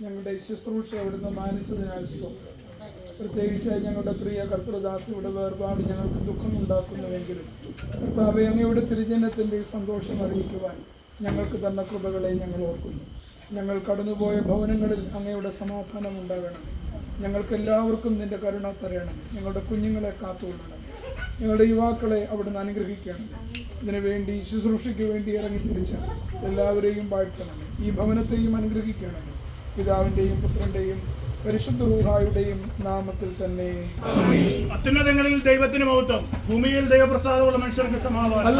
ഞങ്ങളുടെ ശുശ്രൂഷ അവിടുന്ന് മാനിച്ചതിനാൽ സ്തോത്രം. പ്രത്യേകിച്ച് ഞങ്ങളുടെ പ്രിയ കർത്തൃദാസിയുടെ വേർപാട് ഞങ്ങൾക്ക് ദുഃഖമുണ്ടാക്കുന്നുവെങ്കിലും കർത്താവെ, അങ്ങയുടെ തിരുജനത്തിൻ്റെ സന്തോഷം അറിയിക്കുവാൻ ഞങ്ങൾക്ക് തന്ന കൃപകളെ ഞങ്ങൾ ഓർക്കുന്നു. ഞങ്ങൾ കടന്നുപോയ ഭവനങ്ങളിൽ അങ്ങയുടെ സമാധാനം ഉണ്ടാകണം. ഞങ്ങൾക്കെല്ലാവർക്കും നിൻ്റെ കരുണ തരണം. ഞങ്ങളുടെ കുഞ്ഞുങ്ങളെ കാത്തുകൊള്ളണം. ഞങ്ങളുടെ യുവാക്കളെ അവിടുന്ന് അനുഗ്രഹിക്കണം. ഇതിനുവേണ്ടി ശുശ്രൂഷയ്ക്ക് വേണ്ടി ഇറങ്ങിത്തിരിച്ച എല്ലാവരെയും വാഴ്ത്തണം. ഈ ഭവനത്തെയും അനുഗ്രഹിക്കണം. പിതാവിൻ്റെയും പുത്രൻ്റെയും പരിശുദ്ധ റൂഹായുടെയും നാമത്തിൽ തന്നെ. അത്യുന്നതങ്ങളിൽ ദൈവത്തിന് മഹത്വം, ഭൂമിയിൽ ദൈവപ്രസാദമുള്ള മനുഷ്യർക്ക് സമാധാനം.